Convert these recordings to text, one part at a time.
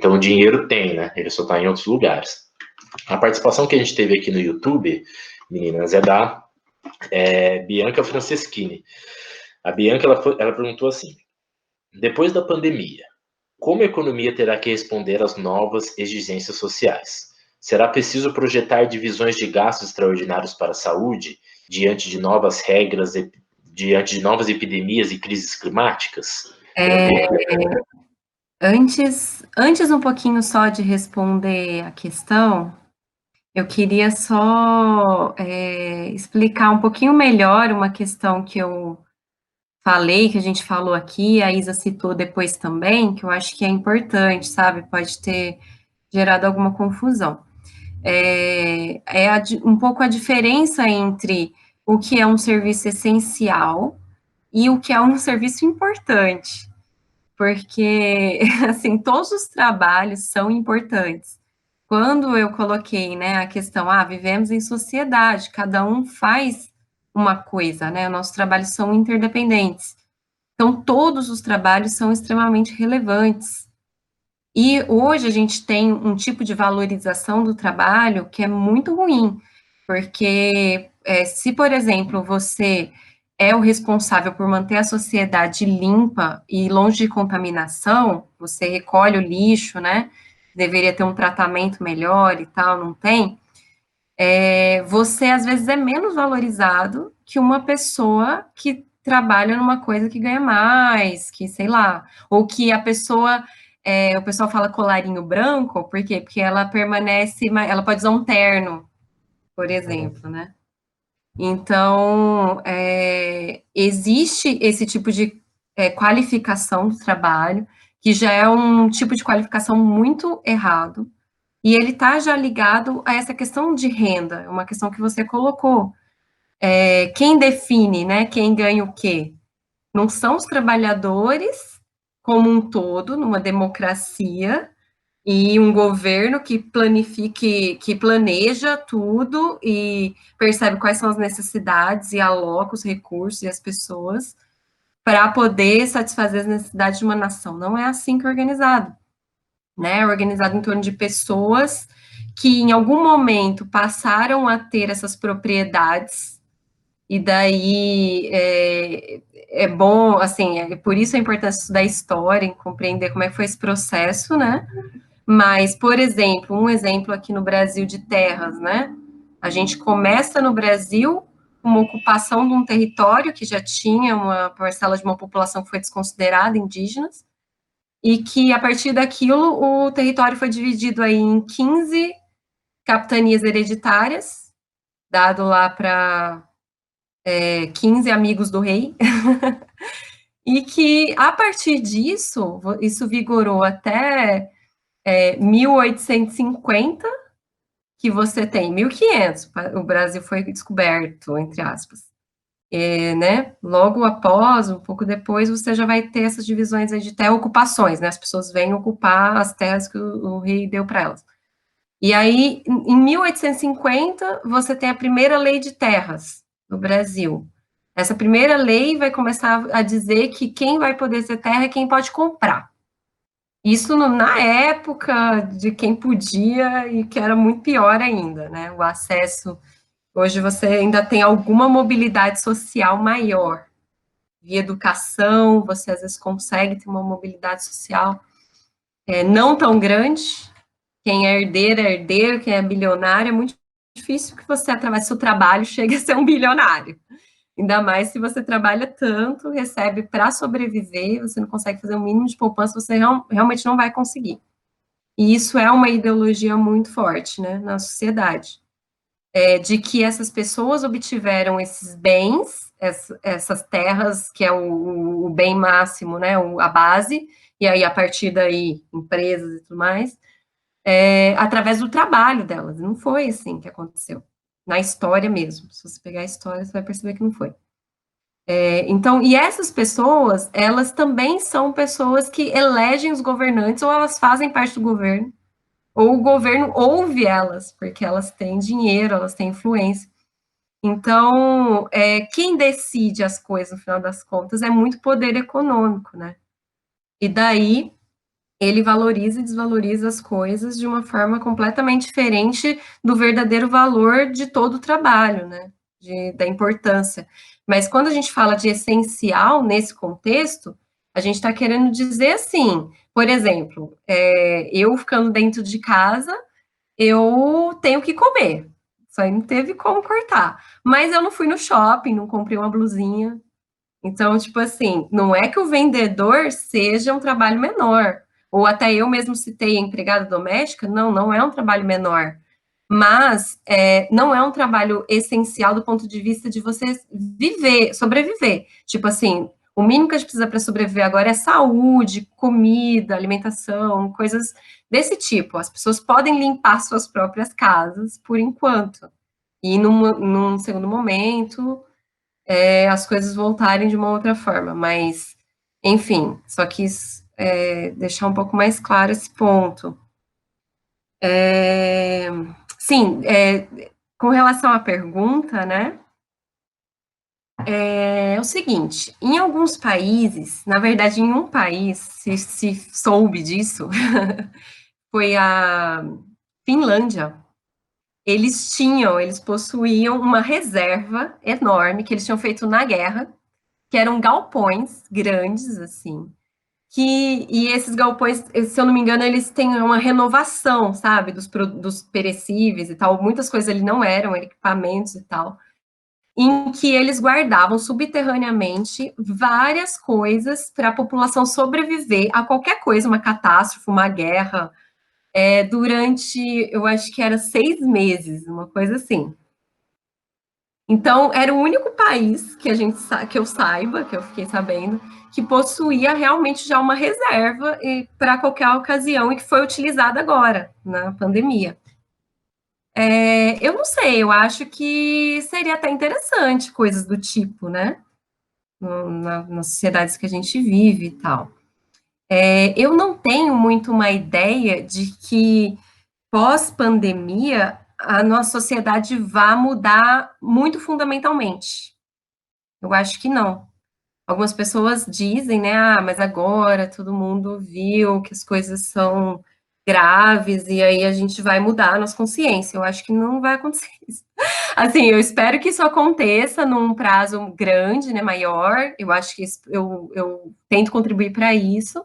Então, o dinheiro tem, né? Ele só está em outros lugares. A participação que a gente teve aqui no YouTube, meninas, é da Bianca Franceschini. A Bianca, ela perguntou assim: depois da pandemia, como a economia terá que responder às novas exigências sociais? Será preciso projetar divisões de gastos extraordinários para a saúde diante de novas regras, diante de novas epidemias e crises climáticas? Antes um pouquinho só de responder a questão, eu queria só explicar um pouquinho melhor uma questão que eu falei, que a gente falou aqui, a Isa citou depois também, que eu acho que é importante, sabe? Pode ter gerado alguma confusão. Um pouco a diferença entre o que é um serviço essencial e o que é um serviço importante, porque, assim, todos os trabalhos são importantes. Quando eu coloquei, né, a questão, vivemos em sociedade, cada um faz uma coisa, né, nossos trabalhos são interdependentes. Então, todos os trabalhos são extremamente relevantes. E hoje a gente tem um tipo de valorização do trabalho que é muito ruim, porque se, por exemplo, você é o responsável por manter a sociedade limpa e longe de contaminação, você recolhe o lixo, né? Deveria ter um tratamento melhor e tal, não tem. Você às vezes é menos valorizado que uma pessoa que trabalha numa coisa que ganha mais, que sei lá, ou que a pessoa, o pessoal fala colarinho branco, por quê? Porque ela permanece, ela pode usar um terno, por exemplo, né? Então, existe esse tipo de qualificação do trabalho, que já é um tipo de qualificação muito errado, e ele está já ligado a essa questão de renda, uma questão que você colocou. Quem define, né, quem ganha o quê? Não são os trabalhadores como um todo, numa democracia, e um governo que planifique, que planeja tudo e percebe quais são as necessidades e aloca os recursos e as pessoas para poder satisfazer as necessidades de uma nação. Não é assim que é organizado, né? É organizado em torno de pessoas que em algum momento passaram a ter essas propriedades, e daí é bom, assim, por isso a importância de estudar história, em compreender como é que foi esse processo, né? Mas, por exemplo, um exemplo aqui no Brasil de terras, né? A gente começa no Brasil uma ocupação de um território que já tinha uma parcela de uma população que foi desconsiderada, indígenas, e que, a partir daquilo, o território foi dividido aí em 15 capitanias hereditárias, dado lá para 15 amigos do rei, e que, a partir disso, isso vigorou até 1850, que você tem 1500, o Brasil foi descoberto, entre aspas. Né? Logo após, um pouco depois, você já vai ter essas divisões aí de terra, ocupações, né? As pessoas vêm ocupar as terras que o rei deu para elas. E aí, em 1850, você tem a primeira lei de terras no Brasil. Essa primeira lei vai começar a dizer que quem vai poder ter terra é quem pode comprar. Isso na época de quem podia e que era muito pior ainda, né? O acesso. Hoje você ainda tem alguma mobilidade social maior. Via educação, você às vezes consegue ter uma mobilidade social não tão grande. Quem é herdeiro, quem é bilionário, é muito difícil que você, através do seu trabalho, chegue a ser um bilionário. Ainda mais se você trabalha tanto, recebe para sobreviver, você não consegue fazer o mínimo de poupança, você realmente não vai conseguir. E isso é uma ideologia muito forte, né, na sociedade. De que essas pessoas obtiveram esses bens, essas terras, que é o bem máximo, né, a base, e aí, a partir daí, empresas e tudo mais, através do trabalho delas. Não foi assim que aconteceu. Na história mesmo. Se você pegar a história, você vai perceber que não foi. Então, e essas pessoas, elas também são pessoas que elegem os governantes, ou elas fazem parte do governo, ou o governo ouve elas, porque elas têm dinheiro, elas têm influência. Então, quem decide as coisas, no final das contas, é muito poder econômico, né? E daí, ele valoriza e desvaloriza as coisas de uma forma completamente diferente do verdadeiro valor de todo o trabalho, né? Da importância. Mas quando a gente fala de essencial nesse contexto, a gente está querendo dizer assim, por exemplo, eu ficando dentro de casa, eu tenho que comer. Isso aí não teve como cortar. Mas eu não fui no shopping, não comprei uma blusinha. Então, tipo assim, não é que o vendedor seja um trabalho menor. Ou até eu mesmo citei a empregada doméstica, não, não é um trabalho menor. Mas não é um trabalho essencial do ponto de vista de você viver, sobreviver. Tipo assim, o mínimo que a gente precisa para sobreviver agora é saúde, comida, alimentação, coisas desse tipo. As pessoas podem limpar suas próprias casas por enquanto. E num segundo momento, as coisas voltarem de uma outra forma. Mas, enfim, só quis deixar um pouco mais claro esse ponto. Sim, com relação à pergunta, né? É o seguinte, em alguns países, na verdade, em um país, se soube disso, foi a Finlândia. Eles possuíam uma reserva enorme que eles tinham feito na guerra, que eram galpões grandes, assim, e esses galpões, se eu não me engano, eles têm uma renovação, sabe, dos perecíveis e tal. Muitas coisas ali não eram equipamentos e tal, em que eles guardavam subterraneamente várias coisas para a população sobreviver a qualquer coisa, uma catástrofe, uma guerra, durante, eu acho que era 6 meses, uma coisa assim. Então, era o único país que eu saiba, que eu fiquei sabendo, que possuía realmente já uma reserva para qualquer ocasião e que foi utilizada agora, na pandemia. Eu não sei, eu acho que seria até interessante coisas do tipo, né? Nas sociedades que a gente vive e tal. Eu não tenho muito uma ideia de que pós-pandemia a nossa sociedade vá mudar muito fundamentalmente. Eu acho que não. Algumas pessoas dizem, né, mas agora todo mundo viu que as coisas são graves e aí a gente vai mudar a nossa consciência. Eu acho que não vai acontecer isso. Assim, eu espero que isso aconteça num prazo grande, né, maior. Eu acho que eu tento contribuir para isso,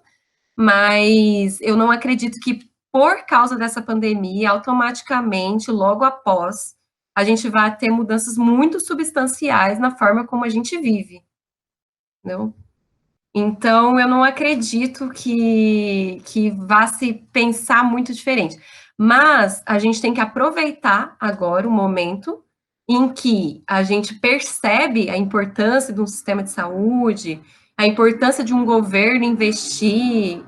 mas eu não acredito que por causa dessa pandemia, automaticamente, logo após, a gente vai ter mudanças muito substanciais na forma como a gente vive, não? Então, eu não acredito que vá se pensar muito diferente. Mas a gente tem que aproveitar agora o momento em que a gente percebe a importância de um sistema de saúde, a importância de um governo investir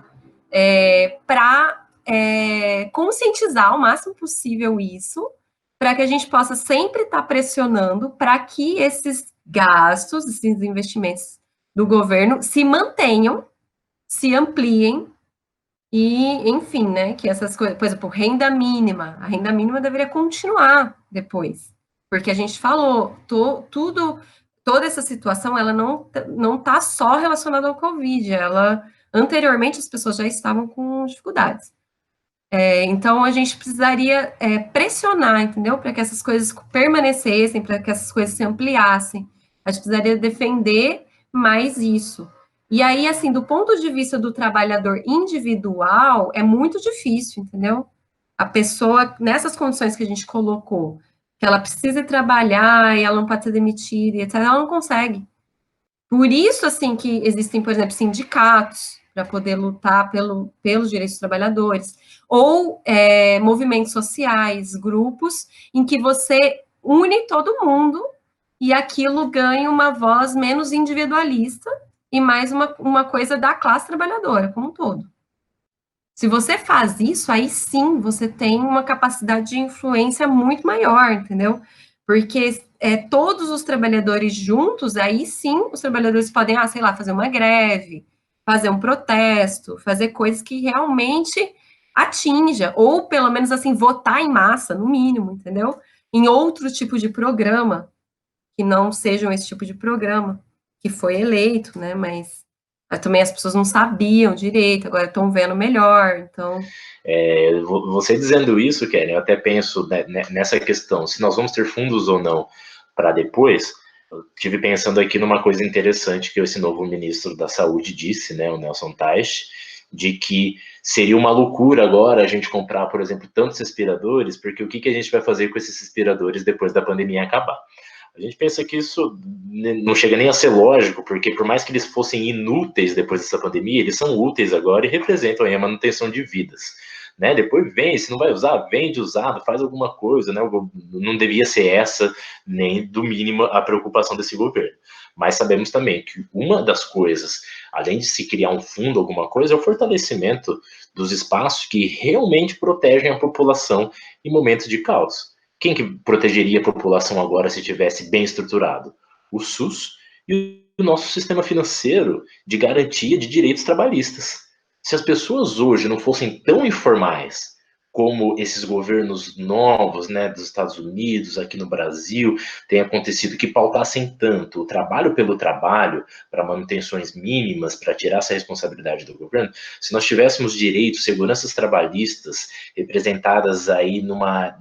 para conscientizar o máximo possível isso, para que a gente possa sempre estar pressionando para que esses gastos, esses investimentos do governo se mantenham, se ampliem e, enfim, né, que essas coisas, por exemplo, a renda mínima deveria continuar depois, porque a gente falou, toda essa situação, ela não está só relacionada ao Covid, ela, anteriormente, as pessoas já estavam com dificuldades. Então, a gente precisaria pressionar, entendeu? Para que essas coisas permanecessem, para que essas coisas se ampliassem. A gente precisaria defender mais isso. E aí, assim, do ponto de vista do trabalhador individual, é muito difícil, entendeu? A pessoa, nessas condições que a gente colocou, que ela precisa trabalhar e ela não pode ser demitida, etc., ela não consegue. Por isso, assim, que existem, por exemplo, sindicatos para poder lutar pelos direitos dos trabalhadores, ou movimentos sociais, grupos, em que você une todo mundo e aquilo ganha uma voz menos individualista e mais uma coisa da classe trabalhadora como um todo. Se você faz isso, aí sim você tem uma capacidade de influência muito maior, entendeu? Porque todos os trabalhadores juntos, aí sim os trabalhadores podem, sei lá, fazer uma greve, fazer um protesto, fazer coisas que realmente atinja, ou pelo menos assim, votar em massa, no mínimo, entendeu? Em outro tipo de programa, que não sejam esse tipo de programa, que foi eleito, né? Mas Também as pessoas não sabiam direito, agora estão vendo melhor, então... Você dizendo isso, Keren, eu até penso nessa questão, se nós vamos ter fundos ou não para depois. Eu estive pensando aqui numa coisa interessante que esse novo ministro da Saúde disse, né, o Nelson Teich, de que seria uma loucura agora a gente comprar, por exemplo, tantos respiradores, porque o que a gente vai fazer com esses respiradores depois da pandemia acabar? A gente pensa que isso não chega nem a ser lógico, porque por mais que eles fossem inúteis depois dessa pandemia, eles são úteis agora e representam aí a manutenção de vidas. Né? Depois vem, se não vai usar, vende usado, faz alguma coisa, né? Não devia ser essa, nem do mínimo, a preocupação desse governo. Mas sabemos também que uma das coisas, além de se criar um fundo, alguma coisa, é o fortalecimento dos espaços que realmente protegem a população em momentos de caos. Quem que protegeria a população agora se tivesse bem estruturado? O SUS e o nosso sistema financeiro de garantia de direitos trabalhistas. Se as pessoas hoje não fossem tão informais como esses governos novos, né, dos Estados Unidos, aqui no Brasil, tem acontecido, que pautassem tanto o trabalho pelo trabalho, para manutenções mínimas, para tirar essa responsabilidade do governo, se nós tivéssemos direitos, seguranças trabalhistas representadas aí numa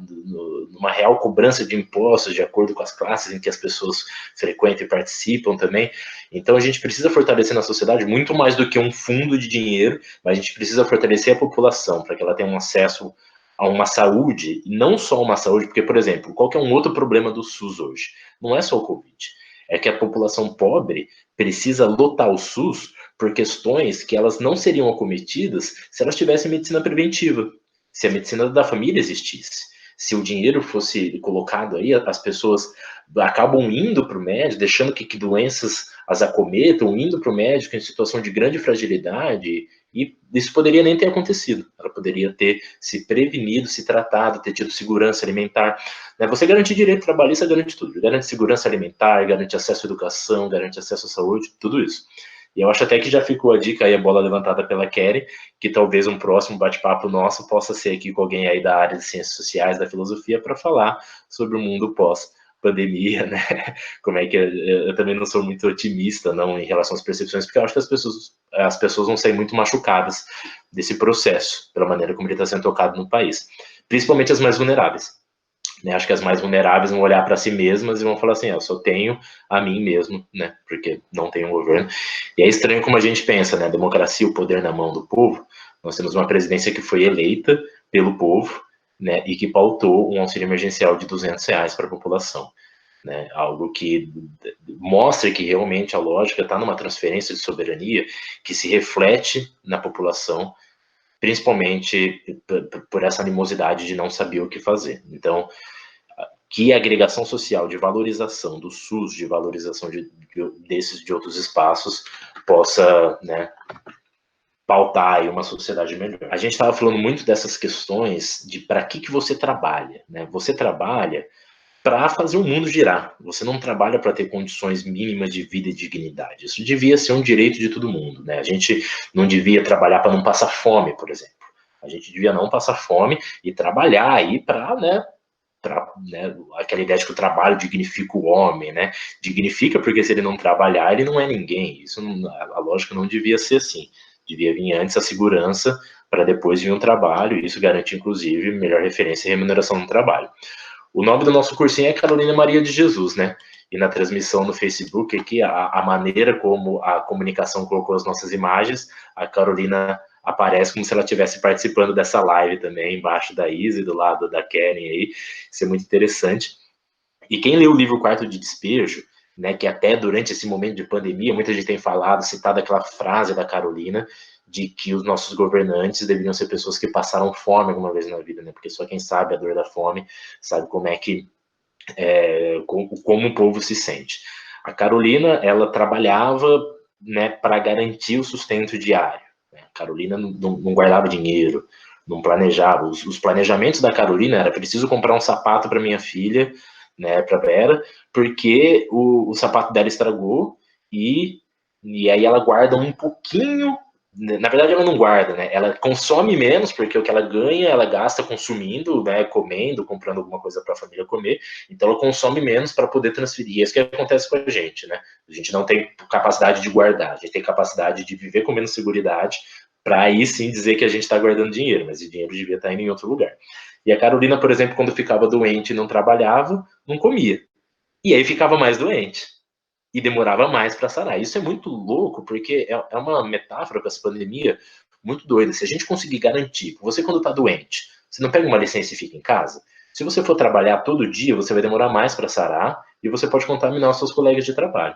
real cobrança de impostos, de acordo com as classes em que as pessoas frequentam e participam também, então a gente precisa fortalecer na sociedade muito mais do que um fundo de dinheiro, mas a gente precisa fortalecer a população para que ela tenha um acesso a uma saúde, e não só uma saúde, porque, por exemplo, qual que é um outro problema do SUS hoje? Não é só o Covid, é que a população pobre precisa lotar o SUS por questões que elas não seriam acometidas se elas tivessem medicina preventiva, se a medicina da família existisse. Se o dinheiro fosse colocado aí, as pessoas acabam indo para o médico, deixando que doenças as acometam, indo para o médico em situação de grande fragilidade, e isso poderia nem ter acontecido. Ela poderia ter se prevenido, se tratado, ter tido segurança alimentar. Você garante direito trabalhista, garante tudo. Garante segurança alimentar, garante acesso à educação, garante acesso à saúde, tudo isso. E eu acho até que já ficou a dica aí, a bola levantada pela Keren, que talvez um próximo bate-papo nosso possa ser aqui com alguém aí da área de ciências sociais, da filosofia, para falar sobre o mundo pós-pandemia, né? Como é que eu também não sou muito otimista, não, em relação às percepções, porque eu acho que as pessoas vão sair muito machucadas desse processo, pela maneira como ele está sendo tocado no país. Principalmente as mais vulneráveis. Né? Acho que as mais vulneráveis vão olhar para si mesmas e vão falar assim, eu só tenho a mim mesmo, né? Porque não tem um governo. E é estranho como a gente pensa, né? A democracia, o poder na mão do povo. Nós temos uma presidência que foi eleita pelo povo, né? E que pautou um auxílio emergencial de R$200 para a população. Né? Algo que mostra que realmente a lógica está numa transferência de soberania que se reflete na população, principalmente por essa animosidade de não saber o que fazer. Então, que a agregação social de valorização do SUS, de valorização de outros espaços, possa, né, pautar aí uma sociedade melhor. A gente estava falando muito dessas questões de para que você trabalha. Né? Você trabalha para fazer o mundo girar. Você não trabalha para ter condições mínimas de vida e dignidade. Isso devia ser um direito de todo mundo. Né? A gente não devia trabalhar para não passar fome, por exemplo. A gente devia não passar fome e trabalhar aí para, né, aquela ideia de que o trabalho dignifica o homem, né? Dignifica porque se ele não trabalhar, ele não é ninguém. Isso não, a lógica não devia ser assim. Devia vir antes a segurança para depois vir um trabalho, e isso garante, inclusive, melhor referência e remuneração no trabalho. O nome do nosso cursinho é Carolina Maria de Jesus, né? E na transmissão no Facebook aqui, a maneira como a comunicação colocou as nossas imagens, a Carolina aparece como se ela estivesse participando dessa live também, embaixo da Isa e do lado da Keren aí. Isso é muito interessante. E quem lê o livro Quarto de Despejo, né, que até durante esse momento de pandemia, muita gente tem falado, citado aquela frase da Carolina, de que os nossos governantes deveriam ser pessoas que passaram fome alguma vez na vida, né? Porque só quem sabe a dor da fome sabe como é que como o povo se sente. A Carolina, ela trabalhava, né, para garantir o sustento diário. Né? A Carolina não guardava dinheiro, não planejava. Os planejamentos da Carolina era preciso comprar um sapato para minha filha, né, para Vera, porque o sapato dela estragou e aí ela guarda um pouquinho na verdade, ela não guarda, né? Ela consome menos, porque o que ela ganha, ela gasta consumindo, né? Comendo, comprando alguma coisa para a família comer. Então, ela consome menos para poder transferir. É isso que acontece com a gente, né? A gente não tem capacidade de guardar, a gente tem capacidade de viver com menos seguridade, para aí sim dizer que a gente está guardando dinheiro, mas o dinheiro devia estar indo em outro lugar. E a Carolina, por exemplo, quando ficava doente e não trabalhava, não comia. E aí ficava mais doente e demorava mais para sarar. Isso é muito louco, porque é uma metáfora com essa pandemia muito doida. Se a gente conseguir garantir, você quando está doente, você não pega uma licença e fica em casa, se você for trabalhar todo dia, você vai demorar mais para sarar e você pode contaminar os seus colegas de trabalho.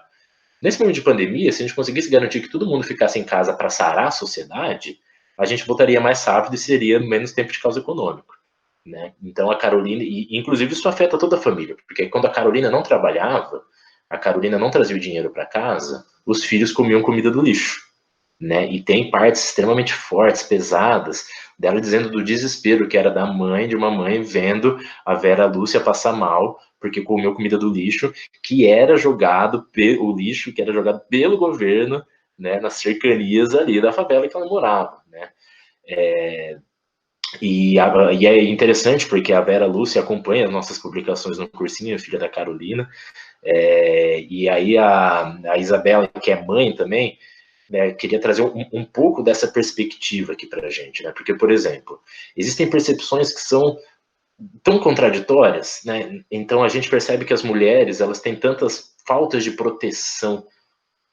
Nesse momento de pandemia, se a gente conseguisse garantir que todo mundo ficasse em casa para sarar a sociedade, a gente voltaria mais rápido e seria menos tempo de causa econômico. Né? Então a Carolina, e inclusive isso afeta toda a família, porque quando a Carolina não trabalhava, a Carolina não trazia o dinheiro para casa, os filhos comiam comida do lixo. Né? E tem partes extremamente fortes, pesadas, dela dizendo do desespero que era da mãe, de uma mãe vendo a Vera Lúcia passar mal porque comeu comida do lixo, que era jogado o lixo que era jogado pelo governo, né, nas cercanias ali da favela que ela morava, né? E é interessante porque a Vera Lúcia acompanha as nossas publicações no cursinho, filha da Carolina, e aí a Isabela, que é mãe também, né, queria trazer um pouco dessa perspectiva aqui para a gente, né? Porque, por exemplo, existem percepções que são tão contraditórias, né? Então a gente percebe que as mulheres elas têm tantas faltas de proteção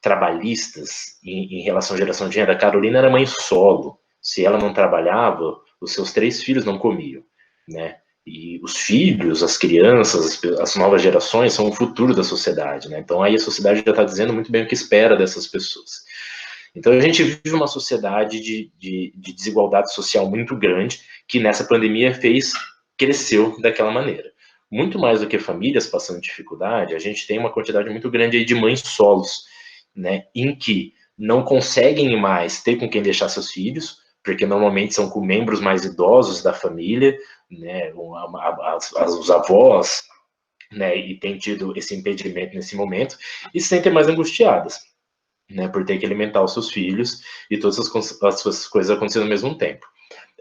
trabalhistas em relação à geração de renda. A Carolina era mãe solo. Se ela não trabalhava, os seus 3 filhos não comiam, né? E os filhos, as crianças, as novas gerações são o futuro da sociedade, né? Então aí a sociedade já está dizendo muito bem o que espera dessas pessoas. Então a gente vive uma sociedade de desigualdade social muito grande que nessa pandemia cresceu daquela maneira. Muito mais do que famílias passando dificuldade, a gente tem uma quantidade muito grande aí de mães solos, né, em que não conseguem mais ter com quem deixar seus filhos, porque normalmente são com membros mais idosos da família, né, os avós, né, e tem tido esse impedimento nesse momento, e se sentem mais angustiadas, né, por ter que alimentar os seus filhos e todas as suas coisas acontecendo ao mesmo tempo.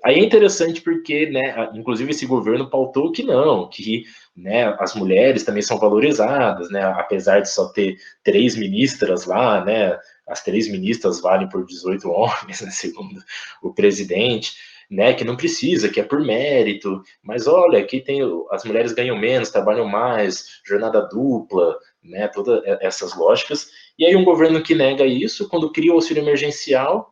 Aí é interessante porque, né, inclusive esse governo pautou que não, que, né, as mulheres também são valorizadas, né, apesar de só ter 3 ministras lá, né, as 3 ministras valem por 18 homens, né, segundo o presidente, né, que não precisa, que é por mérito, mas olha, aqui tem, as mulheres ganham menos, trabalham mais, jornada dupla, né, todas essas lógicas, e aí um governo que nega isso, quando cria o auxílio emergencial,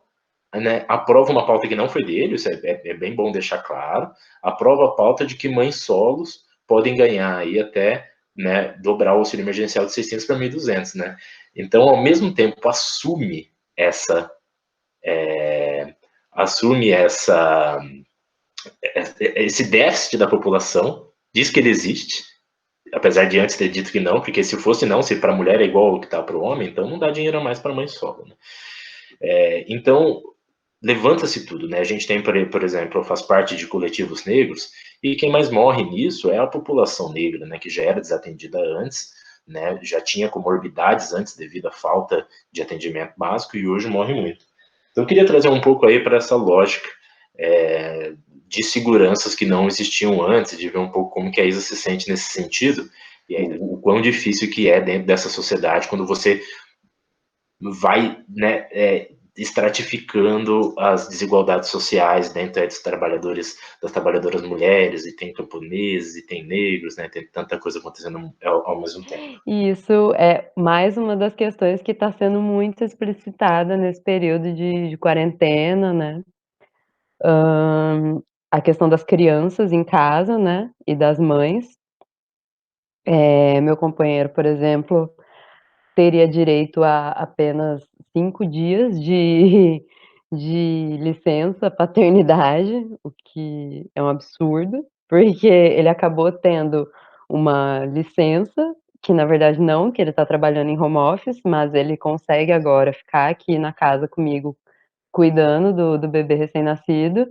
né, aprova uma pauta que não foi dele, isso é bem bom deixar claro, aprova a pauta de que mães solos podem ganhar aí até, né, dobrar o auxílio emergencial de 600 para 1.200, né? Então, ao mesmo tempo, essa assume esse déficit da população, diz que ele existe, apesar de antes ter dito que não, porque se fosse não, se para a mulher é igual o que está para o homem, então não dá dinheiro a mais para mãe solo, né? Então, levanta-se tudo, né? A gente tem, por exemplo, faz parte de coletivos negros, e quem mais morre nisso é a população negra, né? Que já era desatendida antes, né? Já tinha comorbidades antes devido à falta de atendimento básico e hoje morre muito. Então, eu queria trazer um pouco aí para essa lógica de seguranças que não existiam antes, de ver um pouco como que a Isa se sente nesse sentido, e aí, o quão difícil que é dentro dessa sociedade quando você vai, né, estratificando as desigualdades sociais dentro dos trabalhadores, das trabalhadoras mulheres, e tem camponeses, e tem negros, né, tem tanta coisa acontecendo ao mesmo tempo. E isso é mais uma das questões que está sendo muito explicitada nesse período de quarentena, né. A questão das crianças em casa, né, e das mães. Meu companheiro, por exemplo, teria direito a apenas 5 dias de licença paternidade, o que é um absurdo, porque ele acabou tendo uma licença, que na verdade não, que ele está trabalhando em home office, mas ele consegue agora ficar aqui na casa comigo, cuidando do bebê recém-nascido,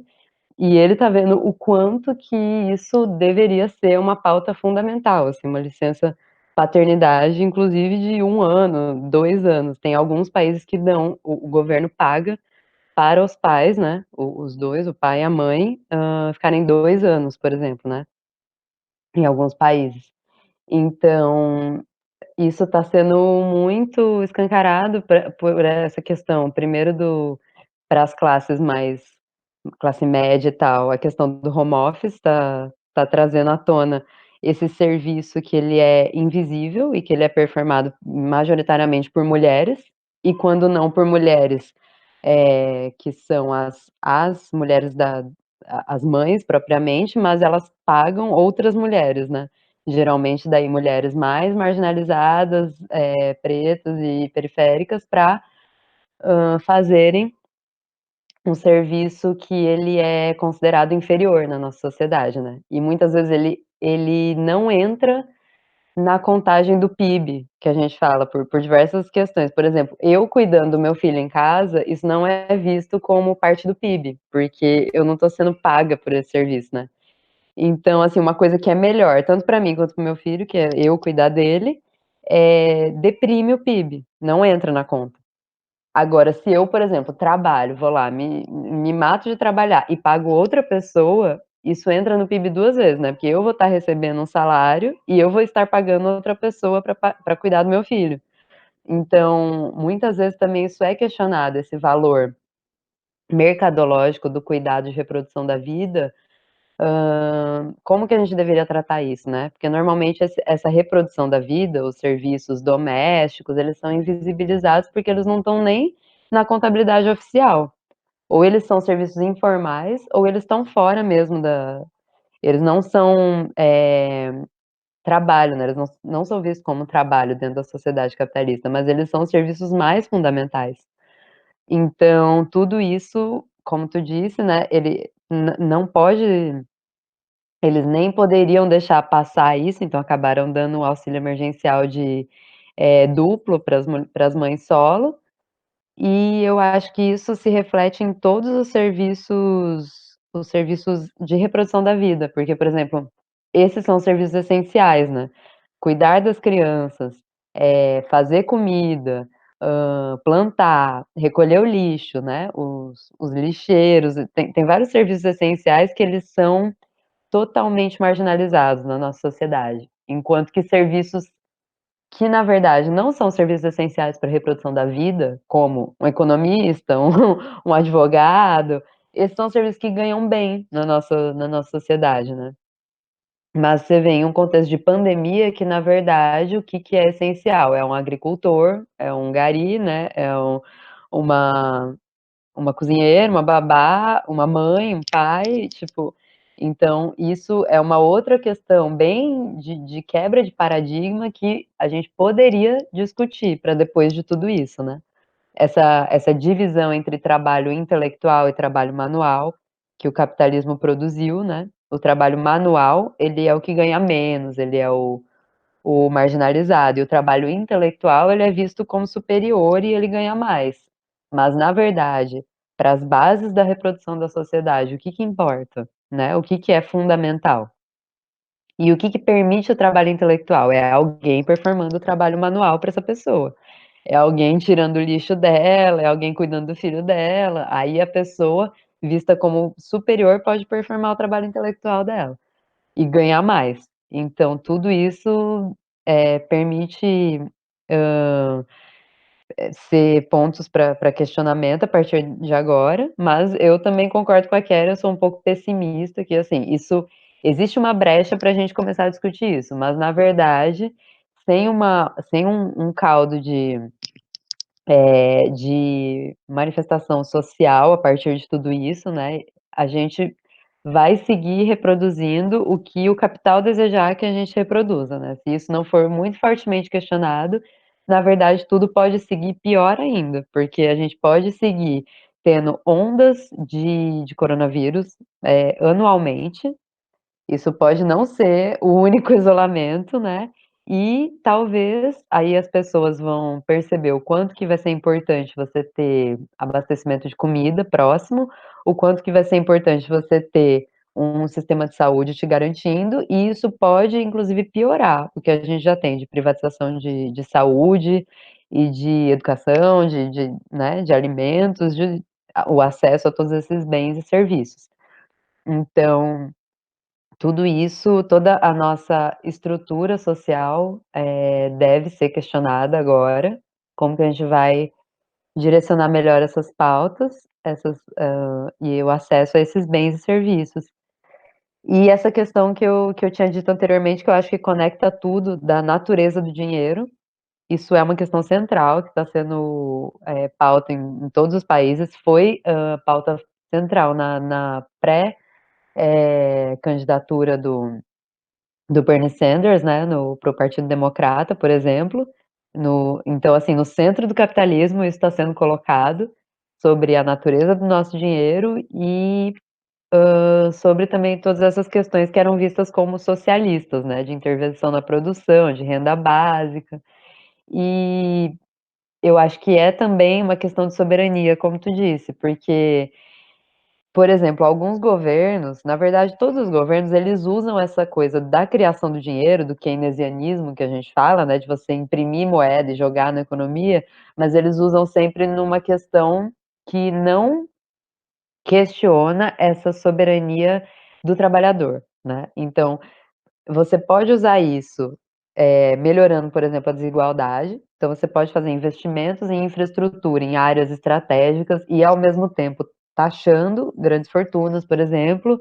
e ele tá vendo o quanto que isso deveria ser uma pauta fundamental, assim, uma licença paternidade, inclusive de 1 ano, 2 anos. Tem alguns países que dão, o governo paga para os pais, né, os dois, o pai e a mãe, ficarem 2 anos, por exemplo, né, em alguns países. Então, isso está sendo muito escancarado por essa questão, primeiro para as classes mais classe média e tal, a questão do home office tá trazendo à tona esse serviço que ele é invisível e que ele é performado majoritariamente por mulheres, e quando não por mulheres, que são as mulheres as mães propriamente, mas elas pagam outras mulheres, né. Geralmente daí mulheres mais marginalizadas, pretas e periféricas para fazerem um serviço que ele é considerado inferior na nossa sociedade, né. E muitas vezes ele não entra na contagem do PIB, que a gente fala, por diversas questões. Por exemplo, eu cuidando do meu filho em casa, isso não é visto como parte do PIB, porque eu não estou sendo paga por esse serviço, né. Então, assim, uma coisa que é melhor, tanto para mim quanto para o meu filho, que é eu cuidar dele, deprime o PIB, não entra na conta. Agora, se eu, por exemplo, trabalho, vou lá, me mato de trabalhar e pago outra pessoa, isso entra no PIB 2 vezes, né, porque eu vou estar recebendo um salário e eu vou estar pagando outra pessoa para cuidar do meu filho. Então, muitas vezes também isso é questionado, esse valor mercadológico do cuidado de reprodução da vida, como que a gente deveria tratar isso, né? Porque normalmente essa reprodução da vida, os serviços domésticos, eles são invisibilizados porque eles não estão nem na contabilidade oficial. Ou eles são serviços informais, ou eles estão fora mesmo eles não são trabalho, né? Eles não são vistos como trabalho dentro da sociedade capitalista, mas eles são os serviços mais fundamentais. Então, tudo isso, como tu disse, né? Ele não pode eles nem poderiam deixar passar isso, então acabaram dando um auxílio emergencial duplo para as mães solo, e eu acho que isso se reflete em todos os serviços de reprodução da vida, porque, por exemplo, esses são os serviços essenciais, né, cuidar das crianças, fazer comida, plantar, recolher o lixo, né, os lixeiros, tem vários serviços essenciais que eles são totalmente marginalizados na nossa sociedade, enquanto que serviços que, na verdade, não são serviços essenciais para a reprodução da vida, como um economista, um advogado, esses são serviços que ganham bem na nossa sociedade, né. Mas você vê em um contexto de pandemia que, na verdade, o que que é essencial? É um agricultor, é um gari, né, uma uma cozinheira, uma babá, uma mãe, um pai, tipo, então isso é uma outra questão bem de quebra de paradigma que a gente poderia discutir para depois de tudo isso, né. Essa divisão entre trabalho intelectual e trabalho manual, que o capitalismo produziu, né. O trabalho manual, ele é o que ganha menos, ele é o marginalizado, e o trabalho intelectual, ele é visto como superior e ele ganha mais. Mas, na verdade, para as bases da reprodução da sociedade, o que que importa, né? O que que é fundamental? E o que que permite o trabalho intelectual? É alguém performando o trabalho manual para essa pessoa. É alguém tirando o lixo dela, é alguém cuidando do filho dela. Aí a pessoa, vista como superior, pode performar o trabalho intelectual dela e ganhar mais. Então tudo isso, permite, hã, ser pontos para questionamento a partir de agora, mas eu também concordo com a Kelly, eu sou um pouco pessimista que, assim, isso existe uma brecha para a gente começar a discutir isso, mas na verdade, sem um caldo de manifestação social a partir de tudo isso, né, a gente vai seguir reproduzindo o que o capital desejar que a gente reproduza, né. Se isso não for muito fortemente questionado, na verdade tudo pode seguir pior ainda, porque a gente pode seguir tendo ondas de coronavírus, anualmente, isso pode não ser o único isolamento, né, e talvez aí as pessoas vão perceber o quanto que vai ser importante você ter abastecimento de comida próximo, o quanto que vai ser importante você ter um sistema de saúde te garantindo, e isso pode inclusive piorar o que a gente já tem de privatização de saúde e de educação, né, de alimentos, o acesso a todos esses bens e serviços. Então, tudo isso, toda a nossa estrutura social deve ser questionada agora, como que a gente vai direcionar melhor essas pautas, e o acesso a esses bens e serviços. E essa questão que eu tinha dito anteriormente, que eu acho que conecta tudo, da natureza do dinheiro, isso é uma questão central, que está sendo pauta em todos os países, foi pauta central na pré-candidatura do Bernie Sanders, né, para o Partido Democrata, por exemplo. Então, assim, no centro do capitalismo, isso está sendo colocado sobre a natureza do nosso dinheiro e sobre também todas essas questões que eram vistas como socialistas, né, de intervenção na produção, de renda básica. E eu acho que é também uma questão de soberania, como tu disse, porque, por exemplo, alguns governos, na verdade, todos os governos, eles usam essa coisa da criação do dinheiro, do keynesianismo que a gente fala, né, de você imprimir moeda e jogar na economia, mas eles usam sempre numa questão que não questiona essa soberania do trabalhador, né? Então, você pode usar isso, melhorando, por exemplo, a desigualdade. Então, você pode fazer investimentos em infraestrutura, em áreas estratégicas, e, ao mesmo tempo, taxando grandes fortunas, por exemplo.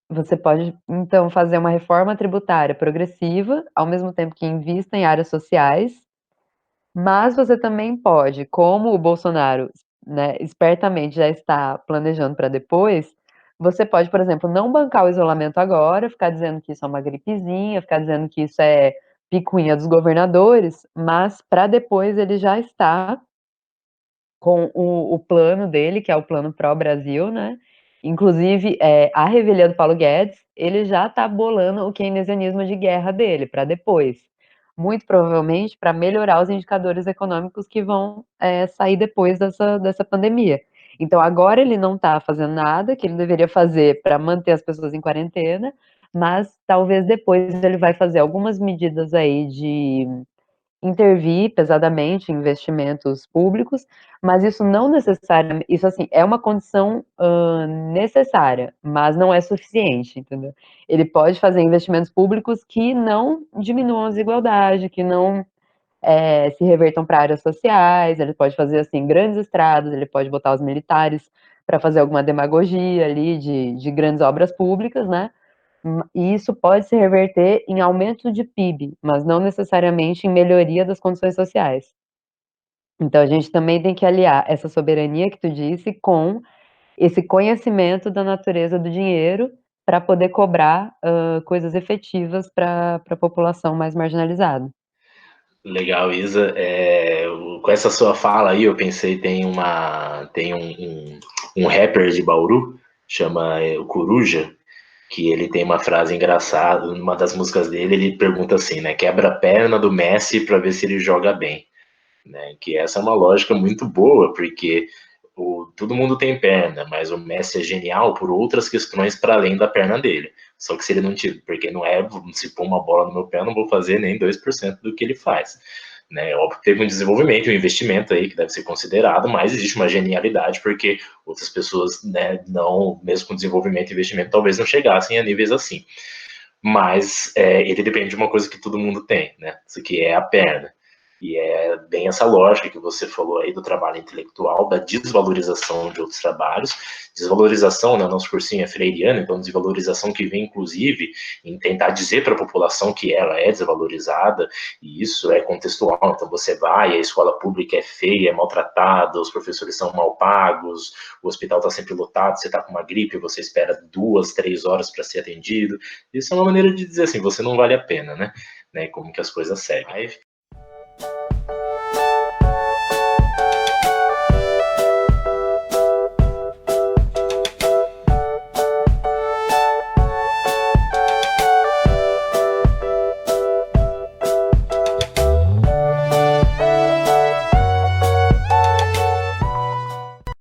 Você pode, então, fazer uma reforma tributária progressiva, ao mesmo tempo que invista em áreas sociais, mas você também pode, como o Bolsonaro, né, espertamente já está planejando para depois, você pode, por exemplo, não bancar o isolamento agora, ficar dizendo que isso é uma gripezinha, ficar dizendo que isso é picuinha dos governadores, mas para depois ele já está com o plano dele, que é o plano pró-Brasil, né? Inclusive, a revelia do Paulo Guedes, ele já está bolando o keynesianismo de guerra dele para depois. Muito provavelmente para melhorar os indicadores econômicos que vão sair depois dessa pandemia. Então, agora ele não está fazendo nada que ele deveria fazer para manter as pessoas em quarentena, mas talvez depois ele vai fazer algumas medidas aí de intervir pesadamente em investimentos públicos, mas isso não necessariamente, isso assim, é uma condição necessária, mas não é suficiente, entendeu? Ele pode fazer investimentos públicos que não diminuam a desigualdade, que não se revertam para áreas sociais, ele pode fazer, assim, grandes estradas, ele pode botar os militares para fazer alguma demagogia ali de grandes obras públicas, né? E isso pode se reverter em aumento de PIB, mas não necessariamente em melhoria das condições sociais. Então, a gente também tem que aliar essa soberania que tu disse com esse conhecimento da natureza do dinheiro para poder cobrar coisas efetivas para a população mais marginalizada. Legal, Isa. Com essa sua fala aí, eu pensei, tem um rapper de Bauru, chama o Coruja, que ele tem uma frase engraçada, numa das músicas dele, ele pergunta assim, né, quebra a perna do Messi para ver se ele joga bem, né, que essa é uma lógica muito boa, porque todo mundo tem perna, mas o Messi é genial por outras questões para além da perna dele, só que se ele não tiver, porque não é, se pôr uma bola no meu pé, eu não vou fazer nem 2% do que ele faz, né? Óbvio que teve um desenvolvimento, um investimento aí que deve ser considerado, mas existe uma genialidade porque outras pessoas, né, não, mesmo com desenvolvimento e investimento, talvez não chegassem a níveis assim. Mas ele depende de uma coisa que todo mundo tem, né? Isso que é a perna. E é bem essa lógica que você falou aí do trabalho intelectual, da desvalorização de outros trabalhos. Desvalorização, né, nosso cursinho é freiriano, então desvalorização que vem, inclusive, em tentar dizer para a população que ela é desvalorizada, e isso é contextual. Então você vai, a escola pública é feia, é maltratada, os professores são mal pagos, o hospital está sempre lotado, você está com uma gripe, você espera 2, 3 horas para ser atendido. Isso é uma maneira de dizer assim, você não vale a pena, né? Como que as coisas seguem.